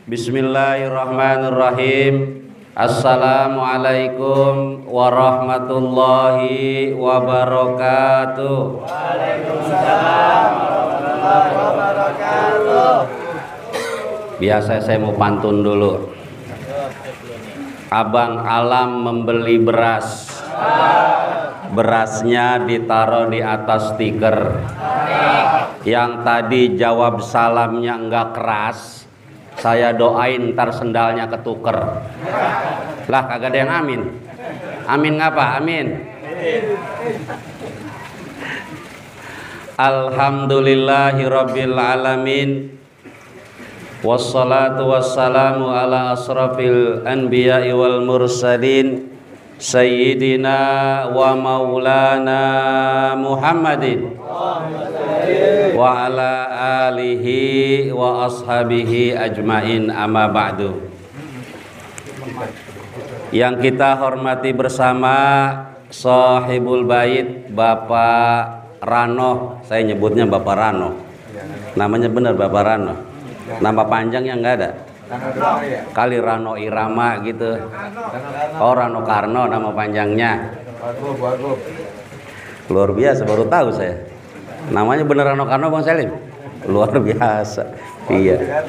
Bismillahirrahmanirrahim. Assalamualaikum warahmatullahi wabarakatuh. Waalaikumsalam warahmatullahi wabarakatuh. Biasa saya mau pantun dulu. Abang Alam membeli beras. Berasnya ditaruh di atas stiker. Yang tadi jawab salamnya enggak keras, saya doain ntar sendalnya ketuker. Lah kagak ada yang amin. Amin ngapa? Amin. Alhamdulillahirabbil alamin. Wassalatu wassalamu ala asrafil anbiya'i wal mursalin Sayyidina wa maulana Muhammadin wa ala alihi wa ashabihi ajmain, amma ba'du. Yang kita hormati bersama Sahibul Bait Bapak Rano. Saya nyebutnya Bapak Rano. Namanya benar Bapak Rano. Nama panjangnya enggak ada. Kali Rano Irama gitu. Oh, Rano Karno nama panjangnya. Luar biasa, baru tahu saya. Namanya bener Rano Karno Bang Salim. Luar biasa. Iya.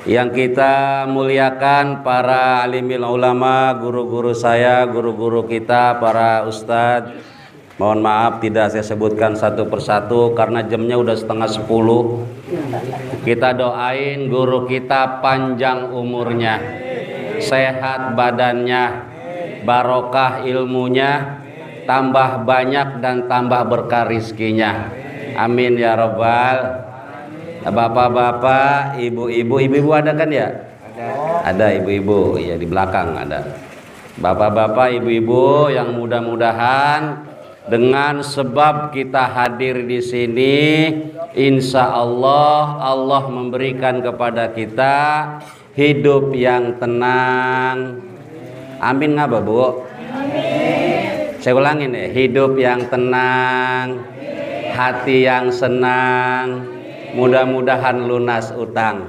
Yang kita muliakan para alimil ulama, guru-guru saya, guru-guru kita, para ustadz. Mohon maaf tidak saya sebutkan satu persatu karena jamnya udah 9:30. Kita doain guru kita panjang umurnya, sehat badannya, barokah ilmunya, tambah banyak dan tambah berkah rizkinya. Amin ya robbal. Bapak-bapak, ibu-ibu ada kan ya? Ada ibu-ibu, ya di belakang ada. Bapak-bapak, ibu-ibu yang mudah-mudahan dengan sebab kita hadir di sini, insya Allah Allah memberikan kepada kita hidup yang tenang. Amin nggak Bu? Amin. Saya ulangin ya, hidup yang tenang, hati yang senang, mudah-mudahan lunas utang.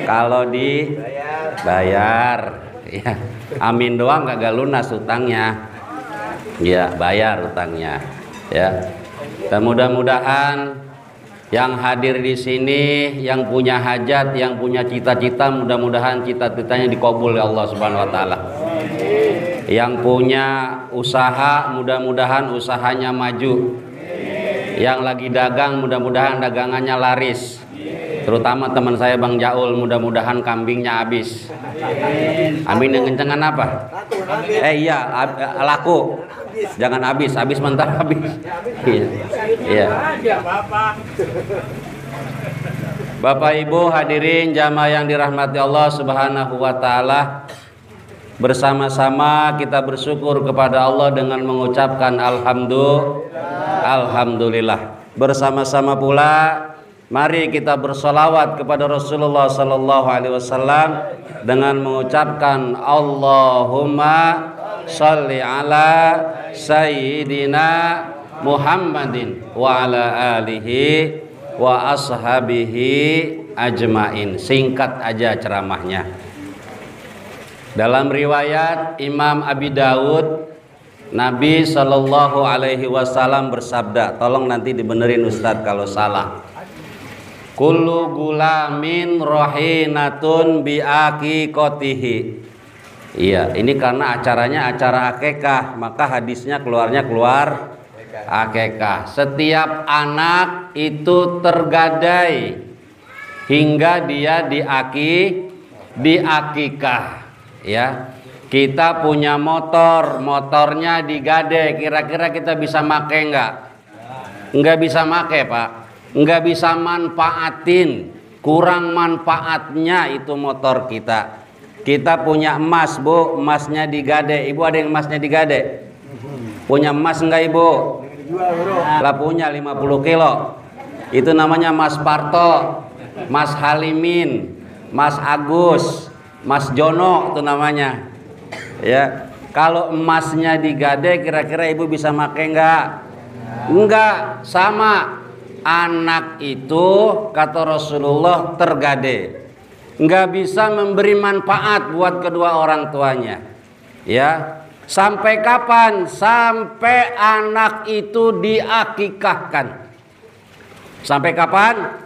Kalau dibayar, ya. Amin doang kagak lunas utangnya. Ya, bayar utangnya, ya. Dan mudah-mudahan yang hadir di sini, yang punya hajat, yang punya cita-cita, mudah-mudahan cita-citanya dikabul ya Allah Subhanahu wa taala. Yang punya usaha, mudah-mudahan usahanya maju. Yang lagi dagang, mudah-mudahan dagangannya laris. Terutama teman saya Bang Jaul, mudah-mudahan kambingnya habis. Amin. Yang kencengan apa? Iya, laku. Jangan habis mentar habis. Iya. Bapak Ibu hadirin jamaah yang dirahmati Allah Subhanahu wa taala. Bersama-sama kita bersyukur kepada Allah dengan mengucapkan alhamdulillah. Bersama-sama pula mari kita bersolawat kepada Rasulullah sallallahu alaihi wasallam dengan mengucapkan Allahumma sholli ala sayyidina Muhammadin wa ala alihi wa ashabihi ajmain. Singkat aja ceramahnya. Dalam riwayat Imam Abi Daud, Nabi sallallahu alaihi wasallam bersabda, tolong nanti dibenerin Ustadz kalau salah. Kullu gulamin rohinatun biaqiqatihi. Iya, ini karena acaranya acara akekah, maka hadisnya keluar akekah. Setiap anak itu tergadai hingga dia diakikah. Ya, kita punya motornya digade, kira-kira kita bisa make nggak bisa make Pak, nggak bisa manfaatin, kurang manfaatnya itu motor kita. Kita punya emas Bu, emasnya digade. Ibu ada yang emasnya digade? Punya emas enggak Ibu? Lah punya 50 kilo. Itu namanya Mas Parto, Mas Halimin, Mas Agus, Mas Jono itu namanya. Ya, kalau emasnya digade kira-kira Ibu bisa make enggak? Enggak, sama. anak itu kata Rasulullah tergade, nggak bisa memberi manfaat buat kedua orang tuanya. Ya, sampai kapan? Sampai anak itu diakikahkan. Sampai kapan?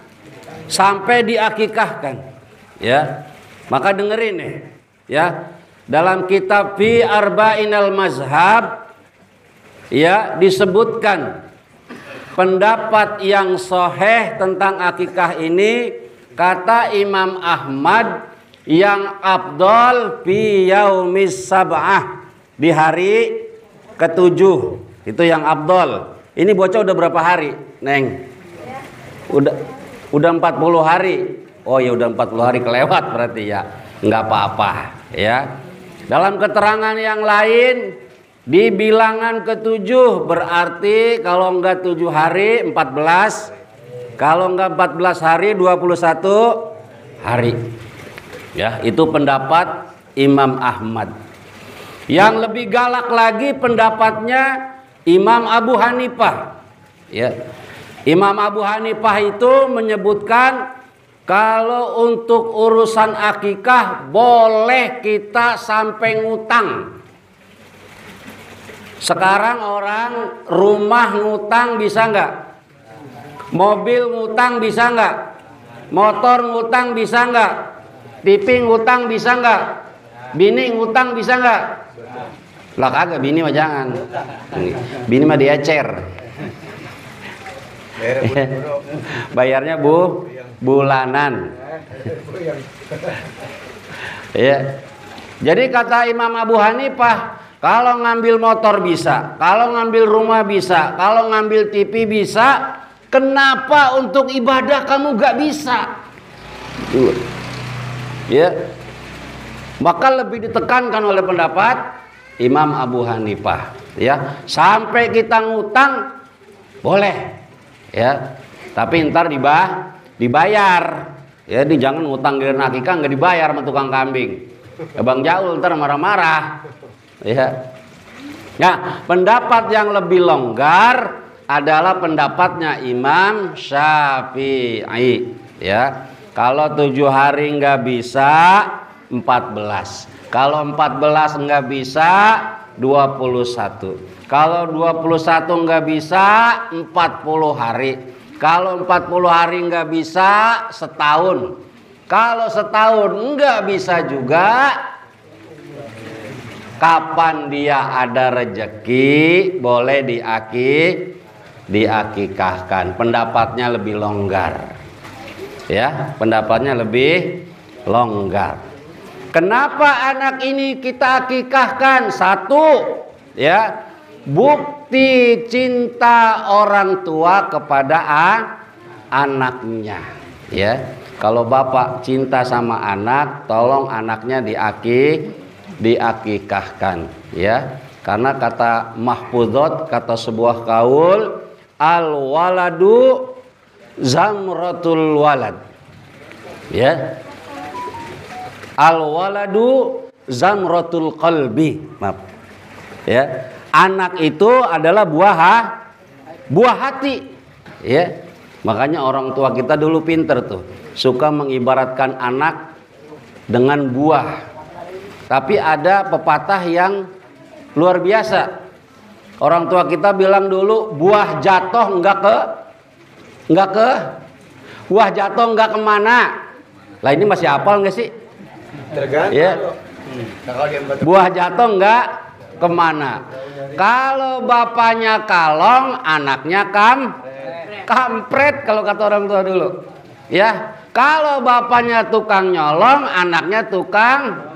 Sampai diakikahkan. Ya, maka dengerin nih. Ya, dalam kitab Fi Arba'inal Mazhab, ya, disebutkan pendapat yang sahih tentang akikah ini, kata Imam Ahmad, yang afdal fi yaumis sab'ah, di hari ke-7. Itu yang afdal. Ini bocah udah berapa hari, Neng? Udah 40 hari. Oh ya, udah 40 hari kelewat berarti ya. Nggak apa-apa ya. Dalam keterangan yang lain, di bilangan ke-7 berarti kalau enggak 7 hari 14, kalau enggak 14 hari 21 hari. Ya, itu pendapat Imam Ahmad. Yang lebih galak lagi pendapatnya Imam Abu Hanifah. Ya. Imam Abu Hanifah itu menyebutkan kalau untuk urusan akikah boleh kita sampai ngutang. Sekarang orang rumah ngutang bisa nggak? Mobil ngutang bisa nggak? Motor ngutang bisa nggak? TV ngutang bisa nggak? Bini ngutang bisa nggak? Lah kagak, bini mah jangan. Bini mah diecer. Bayarnya bulanan. Ya. Jadi kata Imam Abu Hanifah, kalau ngambil motor bisa, kalau ngambil rumah bisa, kalau ngambil TV bisa, kenapa untuk ibadah kamu gak bisa? Ya. Maka lebih ditekankan oleh pendapat Imam Abu Hanifah, ya. Sampai kita ngutang boleh, ya. Tapi ntar dibayar. Ya, jangan ngutang giliran akikah nggak dibayar sama tukang kambing. Ya, Bang Jaul ntar marah-marah. Ya. Nah, pendapat yang lebih longgar adalah pendapatnya Imam Syafi'i. Ya, kalau 7 hari nggak bisa 14. Kalau 14 nggak bisa 21. Kalau 21 nggak bisa 40 hari. Kalau 40 hari nggak bisa setahun. Kalau setahun nggak bisa juga, kapan dia ada rejeki boleh diakikahkan. Pendapatnya lebih longgar. Ya, pendapatnya lebih longgar. Kenapa anak ini kita akikahkan? Satu, ya, bukti cinta orang tua kepada anaknya. Ya, kalau bapak cinta sama anak, tolong anaknya diakikahkan. Ya, karena kata mahfuzat, kata sebuah kaul, al waladu zamratul walad. Ya. Al waladu zamratul qalbi. Maaf. Ya. Anak itu adalah buah hati. Ya. Makanya orang tua kita dulu pinter tuh, suka mengibaratkan anak dengan buah. Tapi ada pepatah yang luar biasa. Orang tua kita bilang dulu, buah jatuh enggak ke buah jatuh enggak kemana. Lah ini masih hafal enggak sih? Tergantung. Ya. Buah jatuh enggak kemana. Kalau bapaknya kalong, anaknya kampret kalau kata orang tua dulu. Ya. Kalau bapaknya tukang nyolong, anaknya tukang.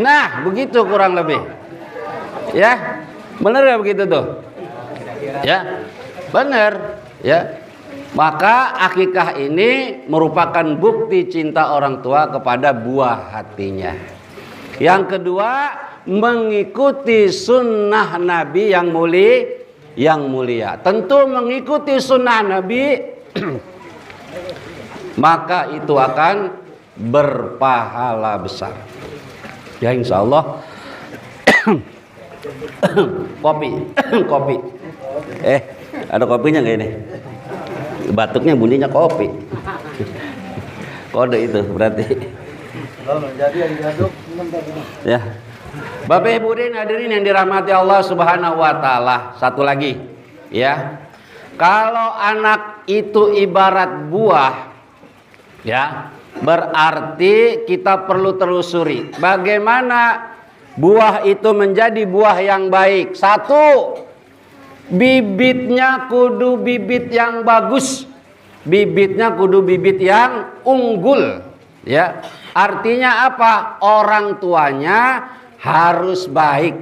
Nah, begitu kurang lebih. Ya. Benar ya begitu tuh? Ya. Benar, ya. Maka akikah ini merupakan bukti cinta orang tua kepada buah hatinya. Yang kedua, mengikuti sunnah Nabi yang mulia. Tentu mengikuti sunnah Nabi maka itu akan berpahala besar. Ya, insya Allah. Kopi. Ada kopinya nggak ini? Batuknya bunyinya kopi. Kode itu berarti. Jadi yang diaduk Ya. Bapak Ibu hadirin yang dirahmati Allah Subhanahu wa taala. Satu lagi, ya. Kalau anak itu ibarat buah, ya, berarti kita perlu telusuri bagaimana buah itu menjadi buah yang baik. Satu, bibitnya kudu bibit yang bagus. Bibitnya kudu bibit yang unggul, ya. Artinya apa? Orang tuanya harus baik.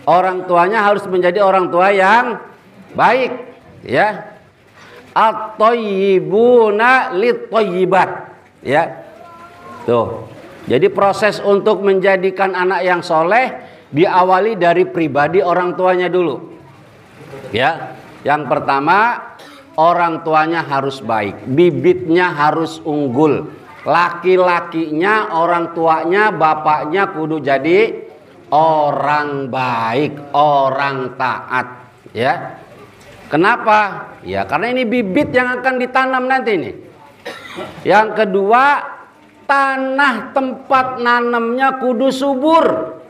Orang tuanya harus menjadi orang tua yang baik, ya. At-thayyibuna lit-thayyibat, ya. Tuh. Jadi proses untuk menjadikan anak yang soleh diawali dari pribadi orang tuanya dulu. Ya. Yang pertama, orang tuanya harus baik, bibitnya harus unggul. Laki-lakinya, orang tuanya, bapaknya kudu jadi orang baik, orang taat, ya. Kenapa? Ya karena ini bibit yang akan ditanam nanti nih. Yang kedua, tanah tempat nanamnya kudu subur.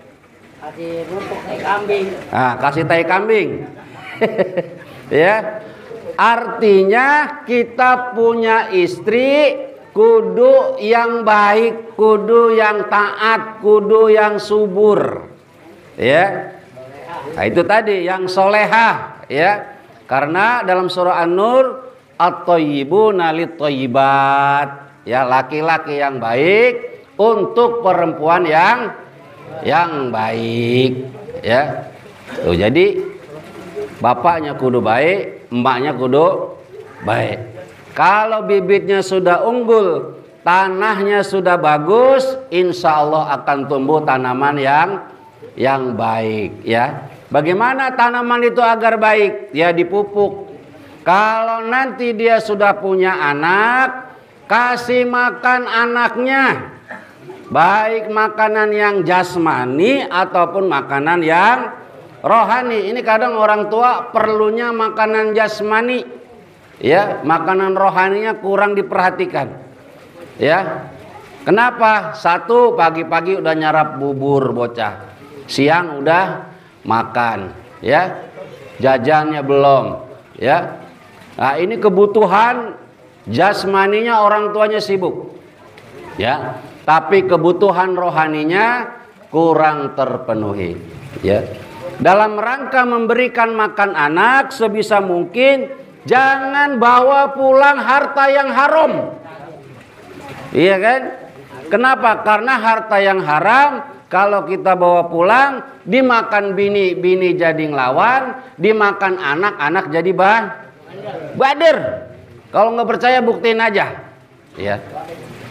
kasih rumput tai kambing. Nah, kasih tai kambing. Ya. Artinya kita punya istri kudu yang baik, kudu yang taat, kudu yang subur. Ya. Nah, itu tadi yang solehah, ya. Karena dalam surah An-Nur, at-thayyibuna lit-thayyibat, ya, laki-laki yang baik untuk perempuan yang baik, ya. Tuh, jadi bapaknya kudu baik, emaknya kudu baik. Kalau bibitnya sudah unggul, tanahnya sudah bagus, insya Allah akan tumbuh tanaman yang baik, ya. Bagaimana tanaman itu agar baik? Ya dipupuk. Kalau nanti dia sudah punya anak, kasih makan anaknya, baik makanan yang jasmani ataupun makanan yang rohani. Ini kadang orang tua perlunya makanan jasmani, ya, makanan rohaninya kurang diperhatikan, ya. Kenapa? Satu, pagi-pagi udah nyarap bubur bocah, siang udah makan, ya, jajannya belum, ya. Nah, ini kebutuhan jasmaninya orang tuanya sibuk, ya, tapi kebutuhan rohaninya kurang terpenuhi, ya. Dalam rangka memberikan makan anak, sebisa mungkin jangan bawa pulang harta yang haram. Iya kan? Kenapa? Karena harta yang haram kalau kita bawa pulang, dimakan bini jadi ngelawan, dimakan anak jadi bader. Kalau nggak percaya buktiin aja. Iya.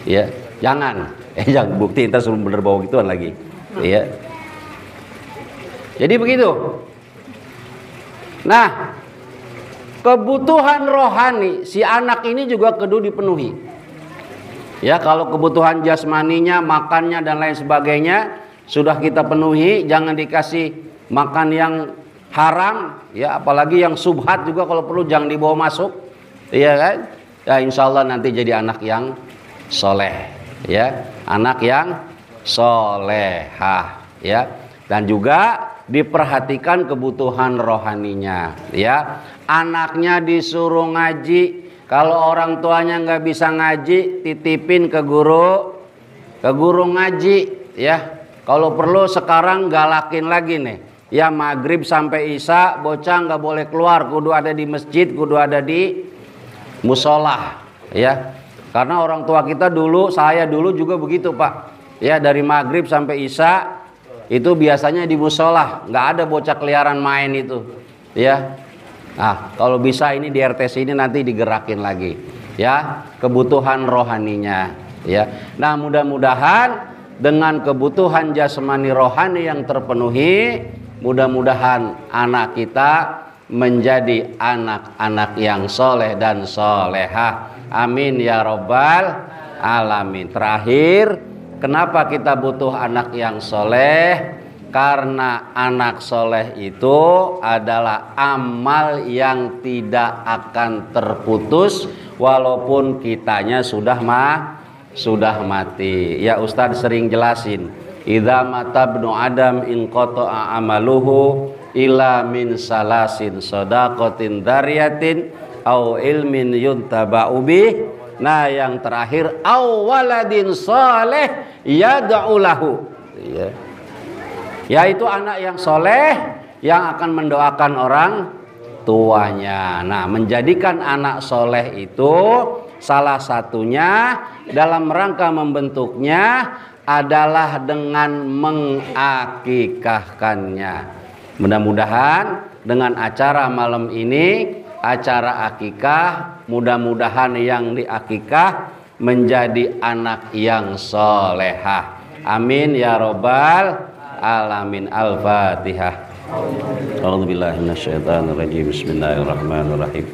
Iya, jangan. Jangan buktiin, ntar suruh bener bawa gituan lagi. Iya. Jadi begitu. Nah, kebutuhan rohani si anak ini juga kudu dipenuhi. Ya, kalau kebutuhan jasmaninya, makannya dan lain sebagainya sudah kita penuhi, jangan dikasih makan yang haram, ya, apalagi yang subhat juga kalau perlu jangan dibawa masuk, iya kan? Ya, insya Allah nanti jadi anak yang soleh, ya, anak yang solehah, ya, dan juga diperhatikan kebutuhan rohaninya, ya. Anaknya disuruh ngaji, kalau orang tuanya nggak bisa ngaji, titipin ke guru ngaji, ya. Kalau perlu sekarang galakin lagi nih, ya, maghrib sampai isya bocah nggak boleh keluar, kudu ada di masjid, kudu ada di musola, ya. Karena orang tua kita dulu, saya dulu juga begitu, Pak, ya, dari maghrib sampai isya itu biasanya di musola, nggak ada bocah keliaran main itu, ya. Nah, kalau bisa ini di RTC ini nanti digerakin lagi, ya, kebutuhan rohaninya, ya. Nah, mudah-mudahan dengan kebutuhan jasmani rohani yang terpenuhi, mudah-mudahan anak kita menjadi anak-anak yang soleh dan solehah. Amin ya robbal alamin. Terakhir, kenapa kita butuh anak yang soleh? Karena anak soleh itu adalah amal yang tidak akan terputus walaupun kitanya sudah mati. Ya Ustadz sering jelasin, idza mata ibnu adam in qata'a amaluhu ila min salasin shadaqatin dariyatin au ilmin yuntaba'u bih. Nah yang terakhir awaladin soleh yad'u lahu, ya. Yaitu anak yang soleh yang akan mendoakan orang tuanya. Nah, menjadikan anak soleh itu salah satunya dalam rangka membentuknya adalah dengan mengakikahkannya. Mudah-mudahan dengan acara malam ini, acara akikah, mudah-mudahan yang diakikah menjadi anak yang solehah. Amin ya robbal alamin. Al-Fatihah. A'udzubillahi minasyaitonirrajim. Bismillahirrahmanirrahim.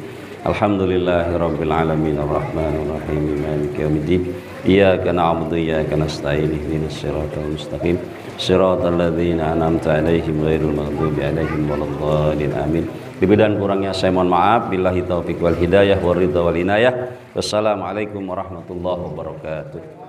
Alhamdulillahirabbil alamin arrahmanir rahim maliki yaumiddin. Iyyaka na'budu wa iyyaka nasta'in ihdinas siratal mustaqim siratal ladzina an'amta 'alaihim ghairil maghdubi 'alaihim waladdallin. Amin. Lebih dan kurangnya saya mohon maaf. Billahi taufik wal hidayah wa ridha wal inayah. Wassalamualaikum warahmatullahi wabarakatuh.